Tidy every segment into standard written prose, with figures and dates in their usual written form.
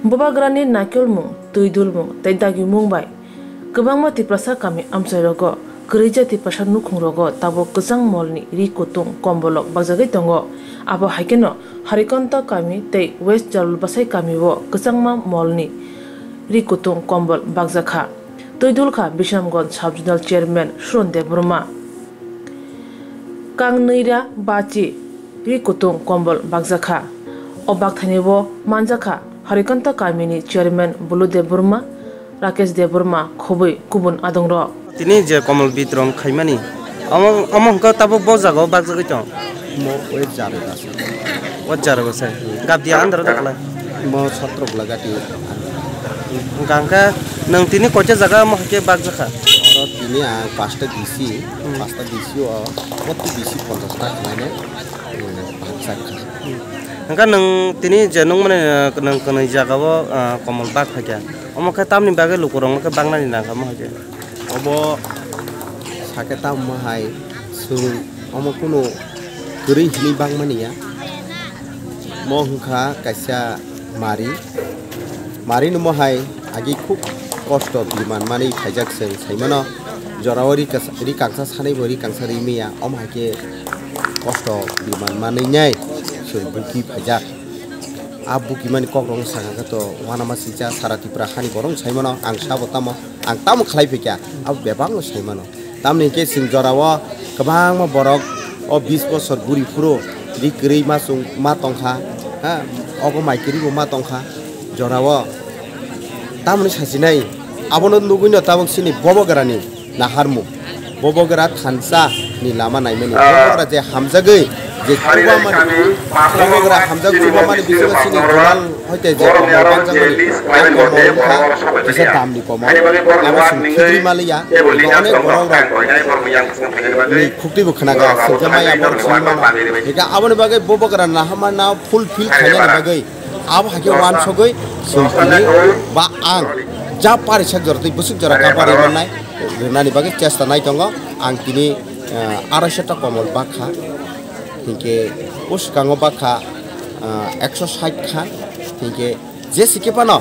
Bobagrani nakyolmung, tuidulmung, taidagimung bai. Kebangma tiprasa kami amsairogo, kerja tiprasa nukungrogo, tabo kesang molni ri kutung kombolok bagjagai tongo. Abo haikeno harikonta kami tei West Jalul Basai kami wo kesangma molni ri kutung kombol bagjakha. Tuidulkha Bishamgঞ্জ Subregional Chairman Surondev Burma. Kang Neira Bachi ri kutung kombol bagjakha. Obak thanibo manjakha. Harikanta Kamini Chairman Buludev Burma, Rakesh Dev Burma, Khobui Kubun Adongro. Tini je Komal Bitrong Khaimani. Among ka tabo bojago bagjagai tong. Mo wet jare das. Wajar go sai. Gabdia andar dakla. Mo satrok lagati. Gangka nang tini kocha jaga mo ke bagjakha. Oro tini a pasta disi o moti disi 50 ta khaine. Bagjakha. Angka nang tini jenong mana nang kenai jaga wo Komal bag haja. Omo ka tamni bagai lukurong ka bangna ni nang kamu haja. Obo saketa mahai sung omo kuno gering hini bang mania. Mo hungka kaisa mari no mahai agi khub kosto biman mani khajak seng saimano jorawari ri kangsa sanai bori kangsa rimia om hake kosto biman mani nyai buki pajak abuki mani kokrong sanga to wana masicha sarati prahani borong saimano ang sabotamo ang tam khlai pekya ab bebang saimano tamni ke singjorawa kabang ma borok o 20 bosor buri puro ri krei masung ma tongkha ha ogo maikiri bo ma tongkha jorawa tamni sasinai abono nuguino tabok sini bobogarani naharmu bobogara thansa ni lama naimeni bobogara je hamjagai je kuba mani bobogara hamjag kuba mani bisingo sini goral hoite je banjang bisa tamni komo aba singkiri malia one gorong ni khukti bu khanaga sejamaya bor sima eka abone bagai bobogara nahama na fulfill khanya bagai ab hake wan sogoi singkiri ba ang ja pari sak jorti busuk jora kapari manai renani bagai cesta nai tongo ang kini araseta komol bakha hingke uskango bakha 160 khan hingke je sikepano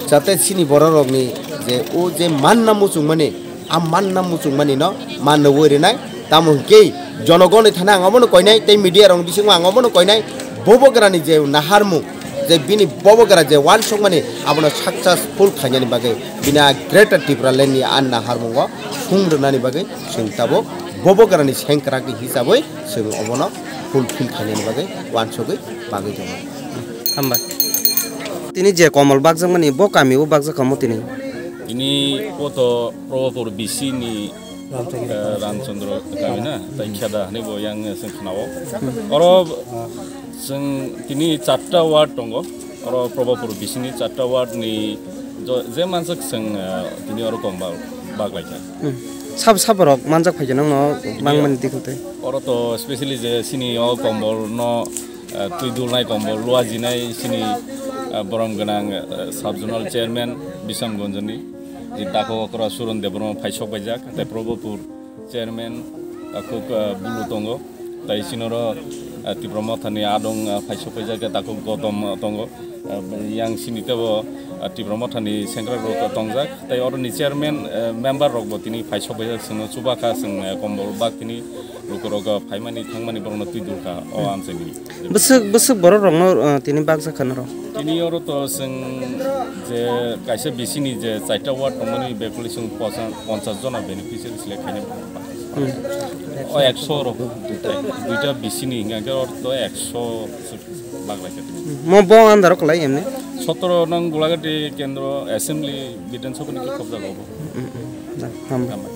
jate sini bororogni je o je manna muchung mani am manna muchung mani no manno wori nai tamu hingke jonogoni thana ngamono koinai tei media rong bisingwa ngamono koinai bobograni je naharmu je bini bobogara je wan songmani abono successful khanyani bagai bina greater tipraleni anna harmungo sungrunani bagai singtabo bobogarani sengkraki hisaboi sing obono fulfill khanyani bagai wan sogai bagai jong hamba tini je Komal bagjangmani bo kami bo bagjakamo tini ini foto pro BC ni Ramchandra Kamina tai khada ni bo yang sing khnao oro sing tini 4ta ward tongo oro probably bisini 4ta ward ni je mansak sing tini oro komba baglaika saborok manjak phaje nang no bangmani dikote oro to especially je sini o kombol no tuidul nai kombol luaji nai sini borong ganang subregional chairman Bishamgঞ্জ ni ji tako kora Surondev Burma phaisok bajak tai probably chairman akuk bulu tongo tai sinoro Tibrama thani adong phaisok bajak tako gotom tongo yang sini tebo Tibrama thani sengkra rok tongjak tai oro ni chairman member rok botini phaisok bajak sino chubaka sing kombol bak tini rokoroga phaimani thangmani borno tuidulka o amseni besuk bororong no tini bagjakhan ro tini oro to sing je kaisa bisini je 4ta ward tongmani population 50 jona beneficiary select khane o 100 ro duita bisini ngake oro to 100 baglaike mo bo andar kolai emne 17 nang Golagati কেন্দ্র অ্যাসেম্বলি বিধানসভা নিয়ে কবজা করব hamba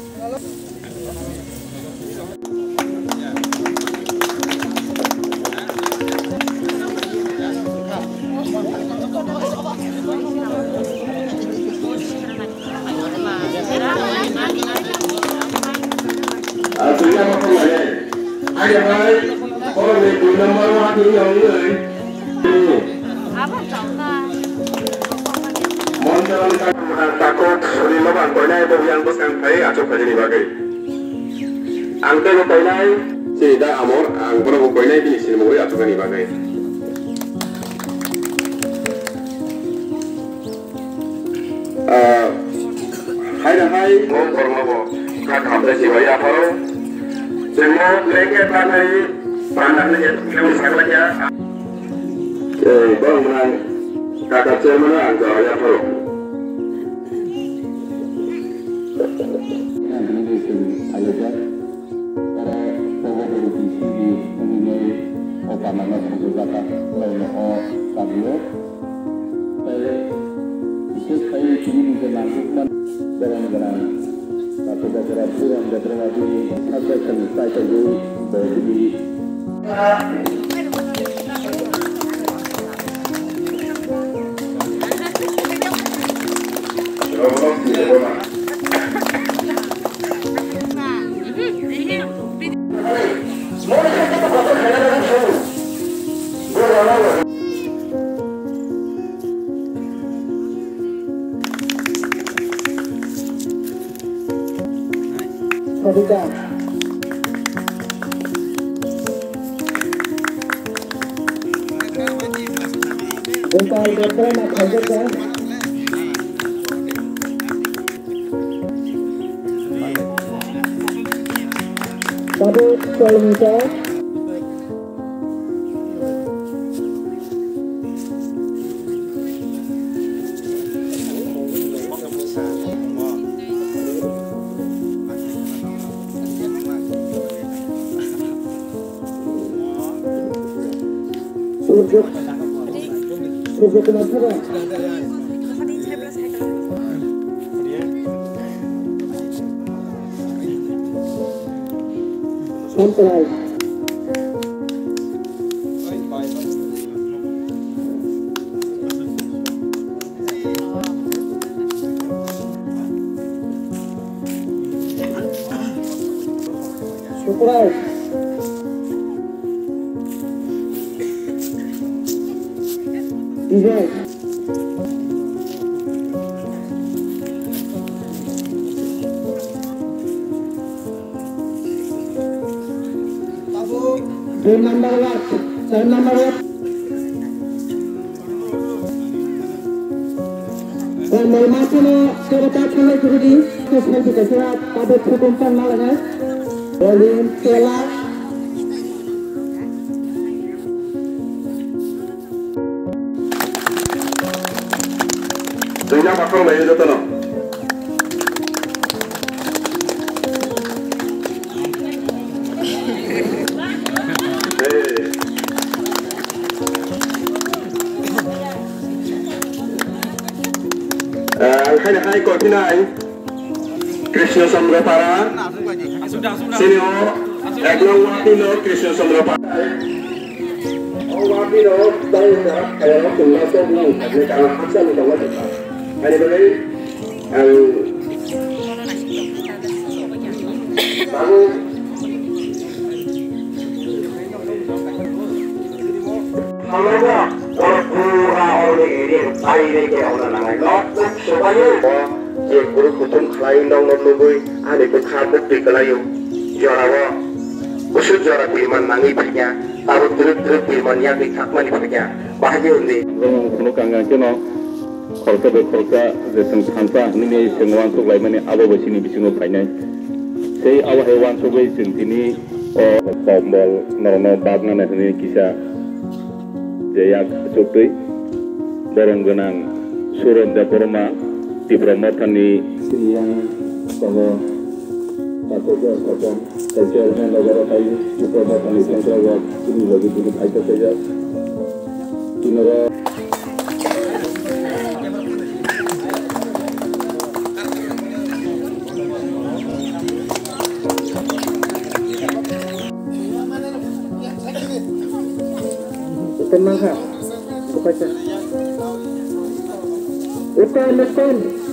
takut suriloban koinai bobian buskan pai acok kajini bagai angte ko koinai sida amor ang boro koinai bini sin mogoi acok kani bagai hai na hai mo korma bo ka kham da si bhai aparo jemo leke panai panak ne kilo sagla ya bang nang kata chairman ang ja ya aparo hai ko tinai Krishna Samrapara sini eglong wapino Krishna Samrapara wapino dai na kaya ko na to ni ne ka haksa ni ka wata ani bagai baru Malaga pura oleh ini air ke orang nangai lot supaya je guru kutum khlai nong nong lugui ane ko khamuk tikalayu jarawa usut jara pirman nangi punya taruh terus pirman yang dikakmani punya bahagia undi ngomong kangga keno khorka be khorka je tang khansa ni sengwan sok lai mane abo basini bisingo painai sei awa hewan sogai sentini o kombol nono bagna na ni kisa Jayak Sukri barang genang Suron Daporma di Pramotani yang kalau Pakoja Sokong Kajian Negara Kayu di Pramotani Sentral ini lagi duduk aja saja Kinara Tenang, baca. Utan.